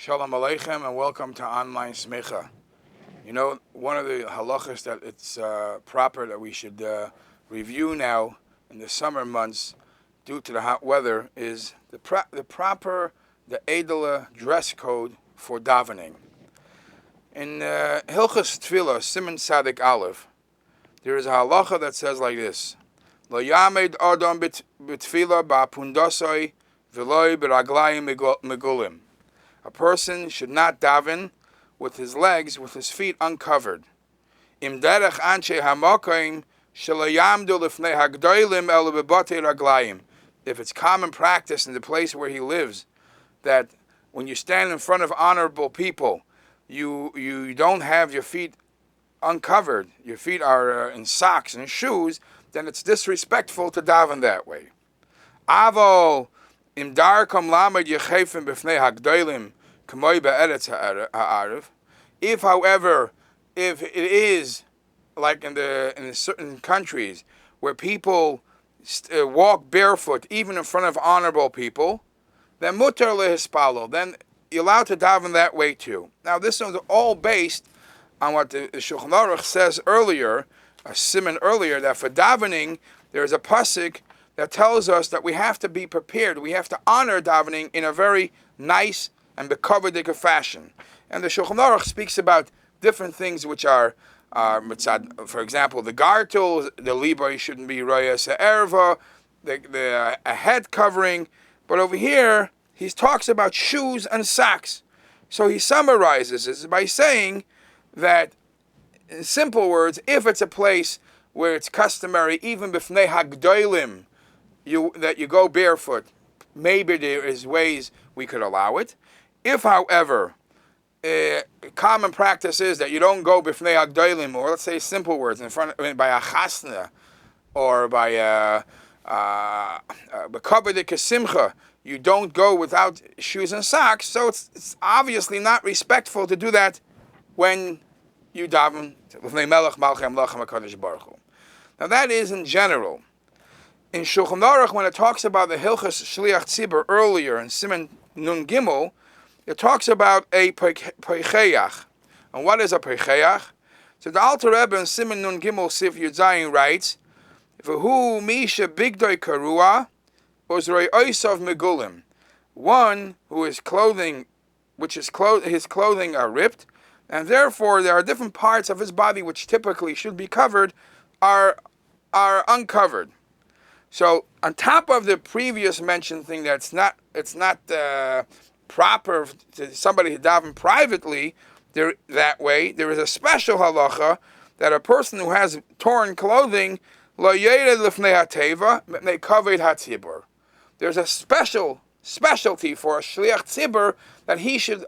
Shalom Aleichem and welcome to online Smicha. You know, one of the halachas that it's proper that we should review now in the summer months due to the hot weather is the edela dress code for davening. In Hilchas Tefillah, Siman Sadik Aleph, there is a halacha that says like this: Lo yamed adam b'tefillah ba'pundasai v'loi b'raglayim megulim. A person should not daven with his legs, with his feet uncovered. Im derech anshe hamakim shelo yamdu lifnei hagdolim elo b'batei raglayim. If it's common practice in the place where he lives, that when you stand in front of honorable people, you don't have your feet uncovered, your feet are in socks and shoes, then it's disrespectful to daven that way. Avo im darkom lamed yechefim b'fnei hagdolim k'moi be'eretz ha'arif. If, however, if it is like in certain countries where people walk barefoot even in front of honorable people, then mutar lehispalo, then you're allowed to daven that way too. Now this is all based on what the Shulchan Aruch says earlier, a siman earlier, that for davening there is a pasuk that tells us that we have to be prepared. We have to honor davening in a very nice and bekavodic fashion. And the Shulchan Aruch speaks about different things which are, for example, the gartel, the libay shouldn't be roya se'erva, a head covering. But over here, he talks about shoes and socks. So he summarizes this by saying that, in simple words, if it's a place where it's customary, even b'fnei hagdolim, that you go barefoot, maybe there is ways we could allow it. If, however, common practice is that you don't go b'fnei hagdolim, or let's say simple words, by a chasna, or by a b'kabed kesimcha, you don't go without shoes and socks, so it's obviously not respectful to do that when you daven l'fnei melech malchei amlachim HaKadosh Baruch Hu. Now that is in general. In Shulchan Aruch, when it talks about the Hilchas Shliach Tzibur earlier in Siman Nun Gimel, it talks about a peicheach. And what is a peicheach? So the Alter Rebbe in Siman Nun Gimel Sif Yud Zayin writes, "V'hu misha bigdoi karua ozrei oisav megulim." One who is clothing, his clothing are ripped, and therefore there are different parts of his body which typically should be covered are uncovered. So on top of the previous mentioned thing that it's not proper to somebody to daven privately that way, there is a special halacha that a person who has torn clothing lo yered lifnei hateva mipnei kavod hatzibur. There's a specialty for a shliach tzibur that he should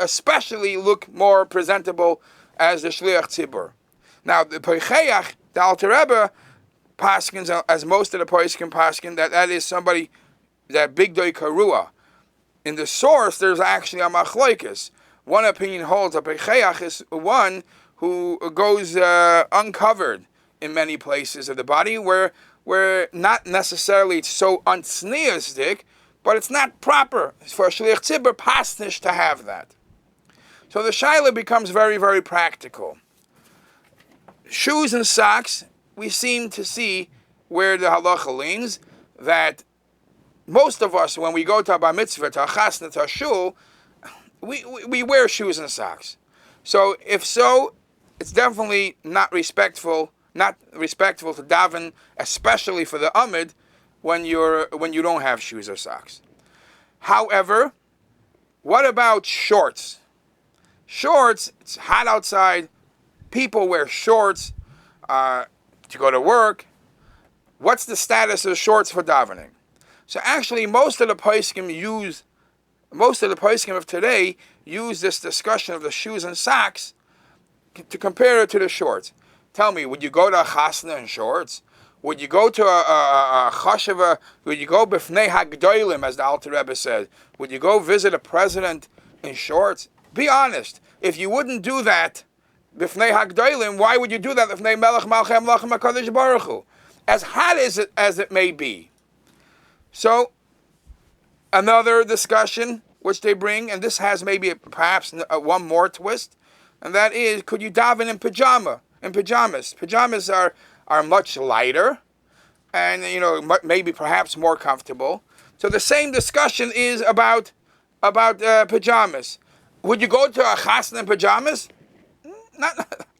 especially look more presentable as the shliach tzibur. Now the peicheach, the Alter Rebbe paskins, as most of the poskim paskin, that is somebody that bigdoi karua. In the source, there's actually a machlokes. One opinion holds a peicheach is one who goes uncovered in many places of the body, where not necessarily it's so unsneistic, but it's not proper for a shliach tzibur pasnish to have that. So the shaila becomes very, very practical. Shoes and socks, we seem to see where the halacha leans, that most of us, when we go to a bar mitzvah, to a chasna, to a shul, we wear shoes and socks. So if so, it's definitely not respectful to daven, especially for the amid, when you don't have shoes or socks. However, what about shorts? Shorts, it's hot outside. People wear shorts to go to work. What's the status of shorts for davening? So actually, most of the poskim of today use this discussion of the shoes and socks to compare it to the shorts. Tell me, would you go to a chasna in shorts? Would you go to a chashava? Would you go b'fnei hagdolim, as the Alter Rebbe said? Would you go visit a president in shorts? Be honest. If you wouldn't do that b'fnei hagdolim, why would you do that b'fnei melech malchei amlachim HaKadosh Baruch Hu? As hot as it may be. So, another discussion, which they bring, and this has maybe perhaps one more twist, and that is, could you daven in pajamas? Pajamas are much lighter, and maybe perhaps more comfortable. So the same discussion is about pajamas. Would you go to a chasna in pajamas?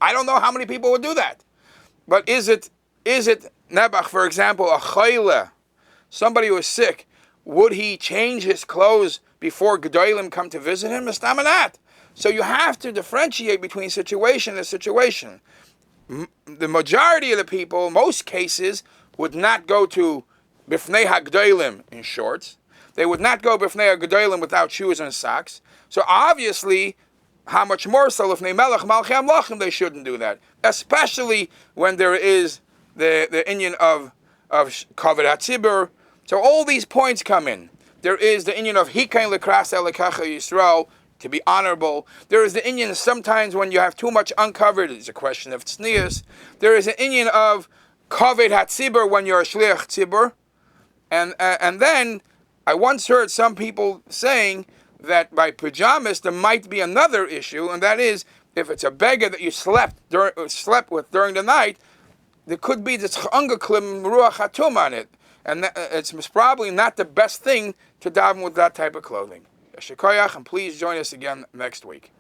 I don't know how many people would do that. But is it nebach, for example, a chayle, somebody who is sick, would he change his clothes before gedolim come to visit him? Mistamanat. So you have to differentiate between situation and situation. The majority of the people, most cases, would not go to bifnei hagdolim in shorts. They would not go bifnei hagdolim without shoes and socks. So obviously, how much more so lifnei melech malchei amlachim, they shouldn't do that, especially when there is the inyan of kavod hatzibur. So all these points come in. There is the inyan of hikain lekras elekacha Yisrael, to be honorable. There is the inyan sometimes when you have too much uncovered, it's a question of tznius. There is an inyan of kavod hatzibur when you're a shliach tzibur. And then I once heard some people saying that by pajamas there might be another issue, and that is if it's a beggar that you slept with during the night, there could be this changaklim ruach hatum on it, and it's probably not the best thing to daven with that type of clothing. Shikoyach, and please join us again next week.